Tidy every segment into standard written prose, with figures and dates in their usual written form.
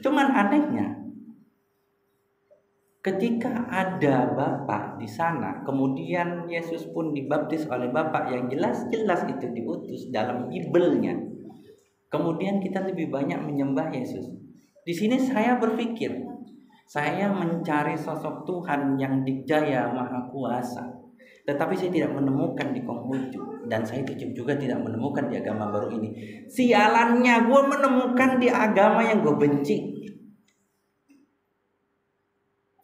Cuman anehnya, ketika ada Bapak di sana, kemudian Yesus pun dibaptis oleh Bapak yang jelas-jelas itu diutus dalam Bible-nya. Kemudian kita lebih banyak menyembah Yesus. Di sini saya berpikir, saya mencari sosok Tuhan yang dikjaya maha kuasa, tetapi saya tidak menemukan di Konghucu, dan saya juga tidak menemukan di agama baru ini. Sialannya, gue menemukan di agama yang gue benci.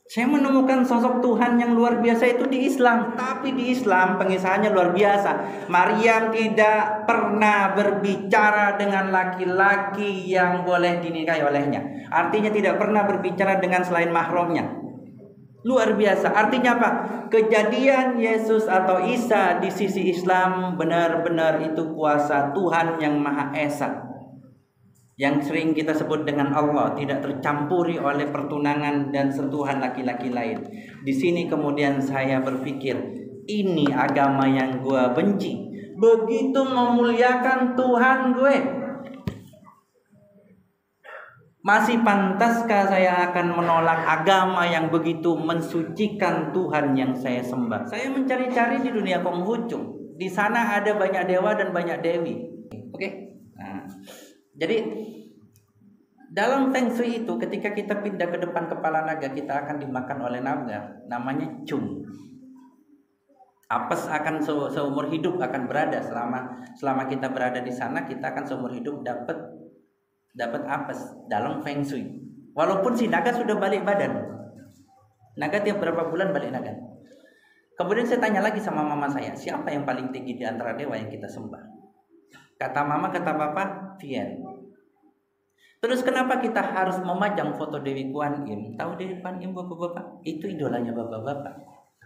Saya menemukan sosok Tuhan yang luar biasa itu di Islam. Tapi di Islam pengisahannya luar biasa. Maryam tidak pernah berbicara dengan laki-laki yang boleh dinikahi olehnya. Artinya tidak pernah berbicara dengan selain mahramnya. Luar biasa. Artinya apa? Kejadian Yesus atau Isa di sisi Islam benar-benar itu kuasa Tuhan yang Maha Esa, yang sering kita sebut dengan Allah, tidak tercampuri oleh pertunangan dan sentuhan laki-laki lain. Di sini kemudian saya berpikir, ini agama yang gue benci. Begitu memuliakan Tuhan gue. Masih pantaskah saya akan menolak agama yang begitu mensucikan Tuhan yang saya sembah? Saya mencari-cari di dunia Konghucu. Di sana ada banyak dewa dan banyak dewi. Oke? Nah, jadi dalam Feng Shui itu ketika kita pindah ke depan kepala naga, kita akan dimakan oleh naga, namanya Chung. Apes akan seumur hidup akan berada selama kita berada di sana, kita akan seumur hidup dapat apes dalam Feng Shui. Walaupun si naga sudah balik badan. Naga tiap berapa bulan balik naga. Kemudian saya tanya lagi sama mama saya, siapa yang paling tinggi di antara dewa yang kita sembah? Kata mama, kata papa, Tien. Terus kenapa kita harus memajang foto Dewi Kuan Im? Tahu Dewi Kuan Im, bapak-bapak? Itu idolanya bapak-bapak.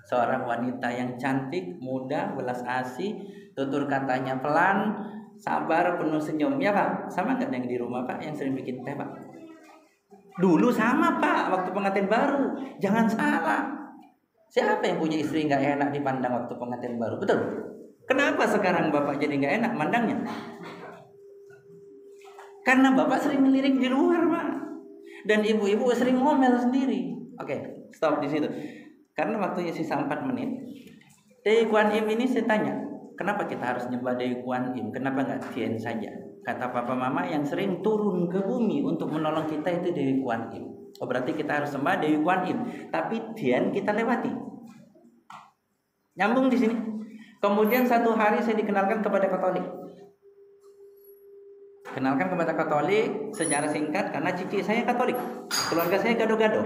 Seorang wanita yang cantik, muda, belas asih, tutur katanya pelan, sabar, penuh senyum. Ya Pak, sama nggak yang di rumah Pak yang sering bikin teh Pak? Dulu sama Pak, waktu pengantin baru. Jangan salah. Siapa yang punya istri nggak enak dipandang waktu pengantin baru? Betul? Kenapa sekarang Bapak jadi nggak enak mandangnya? Karena Bapak sering ngelirik di luar, Pak. Dan ibu-ibu sering ngomel sendiri. Oke, stop di situ. Karena waktunya sisa 4 menit. Dewi Kuan Im ini saya tanya, kenapa kita harus nyembah Dewi Kuan Im? Kenapa nggak Tien saja? Kata papa mama, yang sering turun ke bumi untuk menolong kita itu Dewi Kuan Im. Oh, berarti kita harus sembah Dewi Kuan Im. Tapi Tien kita lewati. Nyambung di sini. Kemudian satu hari saya dikenalkan kepada Katolik. Kenalkan kepada Katolik secara singkat karena cici saya Katolik. Keluarga saya gado-gado.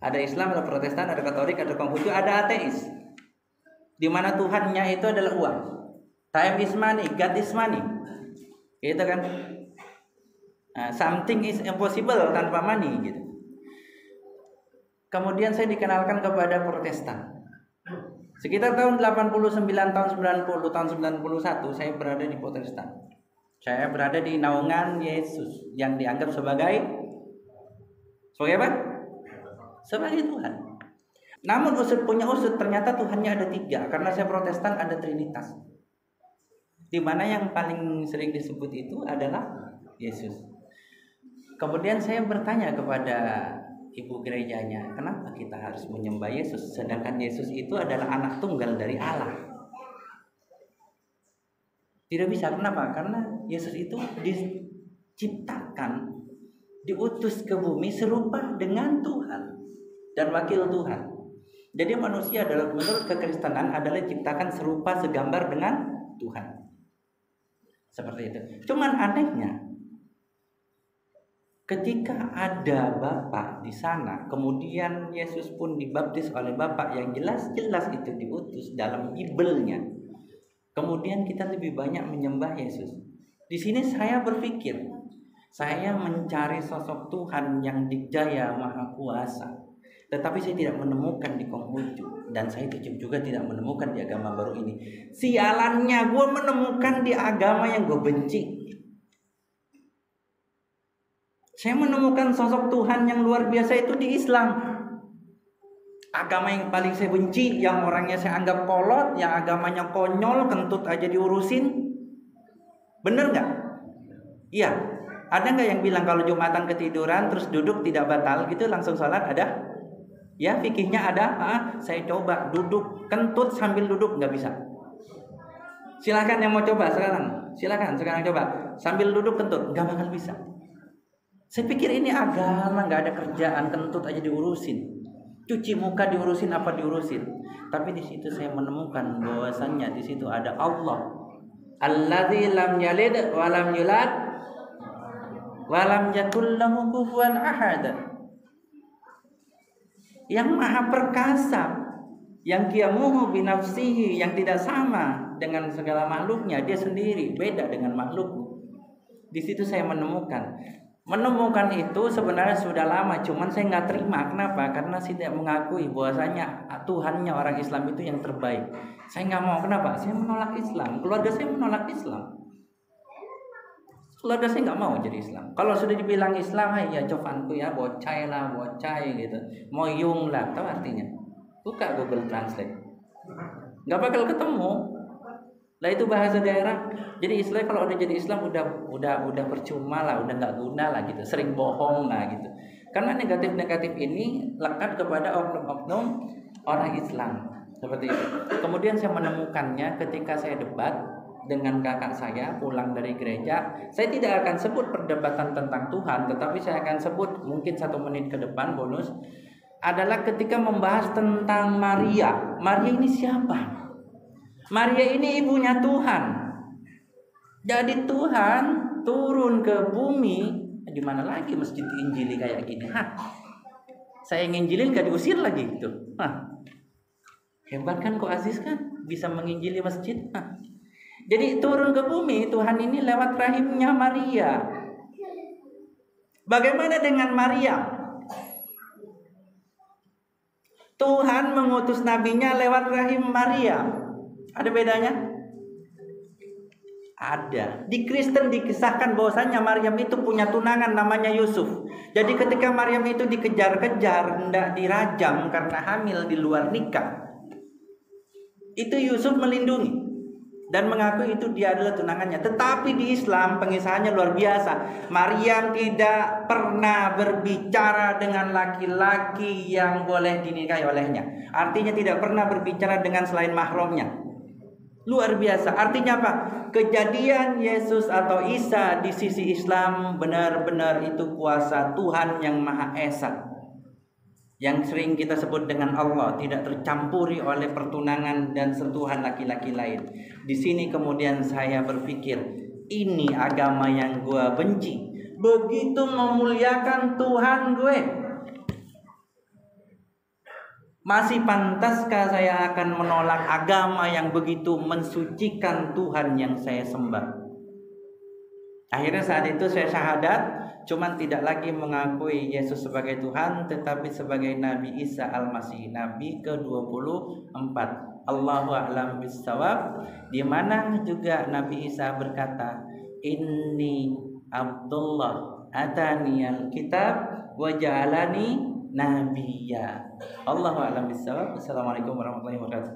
Ada Islam, ada Protestan, ada Katolik, ada Konghucu, ada ateis. Di mana Tuhannya itu adalah uang. Time is money, God is money. Gitu kan? Something is impossible tanpa money gitu. Kemudian saya dikenalkan kepada Protestan. Sekitar tahun 89, tahun 90, tahun 91 saya berada di Protestan. Saya berada di naungan Yesus yang dianggap sebagai apa? Sebagai Tuhan. Namun punya usut ternyata Tuhannya ada 3. Karena saya Protestan ada Trinitas. Di mana yang paling sering disebut itu adalah Yesus. Kemudian saya bertanya kepada ibu gerejanya, kenapa kita harus menyembah Yesus sedangkan Yesus itu adalah anak tunggal dari Allah? Tidak bisa. Kenapa? Karena Yesus itu diciptakan, diutus ke bumi serupa dengan Tuhan dan wakil Tuhan. Jadi manusia adalah menurut kekristenan adalah diciptakan serupa segambar dengan Tuhan. Seperti itu. Cuman anehnya, ketika ada Bapak di sana, kemudian Yesus pun dibaptis oleh Bapak yang jelas-jelas itu diutus dalam Bible-nya. Kemudian kita lebih banyak menyembah Yesus. Di sini saya berpikir, saya mencari sosok Tuhan yang dikjaya maha kuasa, tetapi saya tidak menemukan di Konghucu, dan saya juga tidak menemukan di agama baru ini. Sialannya, gue menemukan di agama yang gue benci. Saya menemukan sosok Tuhan yang luar biasa itu di Islam. Agama yang paling saya benci, yang orangnya saya anggap kolot, yang agamanya konyol, kentut aja diurusin. Bener gak? Iya. Ada nggak yang bilang kalau Jumatan ketiduran terus duduk tidak batal gitu langsung sholat? Ada? Ya fikihnya ada. Saya coba duduk kentut sambil duduk nggak bisa. Silakan yang mau coba sekarang. Silakan sekarang coba sambil duduk kentut, nggak bakal bisa. Saya pikir ini agama, nggak ada kerjaan, kentut aja diurusin. Cuci muka diurusin apa diurusin. Tapi di situ saya menemukan bahwasannya di situ ada Allah. Alladzi lam yalid wa lam yulad wa lam yakul lahu kufuwan ahad. Yang maha perkasa, yang qiyamuhu binafsihi, yang tidak sama dengan segala makhluknya, dia sendiri beda dengan makhluk. Di situ saya menemukan itu sebenarnya sudah lama, cuman saya nggak terima. Kenapa? Karena saya tidak mengakui bahwasanya Tuhannya orang Islam itu yang terbaik. Saya nggak mau. Kenapa? Saya menolak Islam. Keluarga saya menolak Islam. Keluarga saya nggak mau jadi Islam. Kalau sudah dibilang Islam, ya cofanku ya, bocai lah, bocai gitu, moyung lah, tahu artinya? Buka Google Translate, nggak bakal ketemu. Lah itu bahasa daerah. Jadi Islam kalau udah jadi Islam udah percuma lah, udah nggak guna lah gitu, sering bohong lah gitu. Karena negatif ini lekat kepada oknum-oknum orang Islam seperti itu. Kemudian saya menemukannya ketika saya debat dengan kakak saya pulang dari gereja. Saya tidak akan sebut perdebatan tentang Tuhan, tetapi saya akan sebut mungkin 1 menit ke depan bonus adalah ketika membahas tentang Maria. Maria ini siapa? Maria ini ibunya Tuhan. Jadi Tuhan turun ke bumi. Di mana lagi masjid diinjili kayak gini? Saya nginjilin gak diusir lagi gitu. Hebat kan kok Aziz kan bisa menginjili masjid. Jadi turun ke bumi Tuhan ini lewat rahimnya Maria. Bagaimana dengan Maria? Tuhan mengutus nabinya lewat rahim Maria. Ada bedanya? Ada. Di Kristen dikisahkan bahwasanya Maryam itu punya tunangan namanya Yusuf. Jadi ketika Maryam itu dikejar-kejar, hendak dirajam karena hamil di luar nikah, itu Yusuf melindungi dan mengaku itu dia adalah tunangannya. Tetapi di Islam pengisahannya luar biasa. Maryam tidak pernah berbicara dengan laki-laki yang boleh dinikahi olehnya. Artinya tidak pernah berbicara dengan selain mahramnya. Luar biasa. Artinya apa? Kejadian Yesus atau Isa di sisi Islam benar-benar itu kuasa Tuhan yang Maha Esa, yang sering kita sebut dengan Allah, tidak tercampuri oleh pertunangan dan sentuhan laki-laki lain. Di sini kemudian saya berpikir, ini agama yang gue benci. Begitu memuliakan Tuhan gue. Masih pantaskah saya akan menolak agama yang begitu mensucikan Tuhan yang saya sembah? Akhirnya saat itu saya syahadat, cuman tidak lagi mengakui Yesus sebagai Tuhan, tetapi sebagai Nabi Isa Al-Masih, Nabi ke-24. Allahu a'lam bissawab. Di mana juga Nabi Isa berkata, Inni Abdullah ataniyal kitab wa ja'alani nabiyya. Allahu a'lam bissawab. Assalamualaikum warahmatullahi wabarakatuh.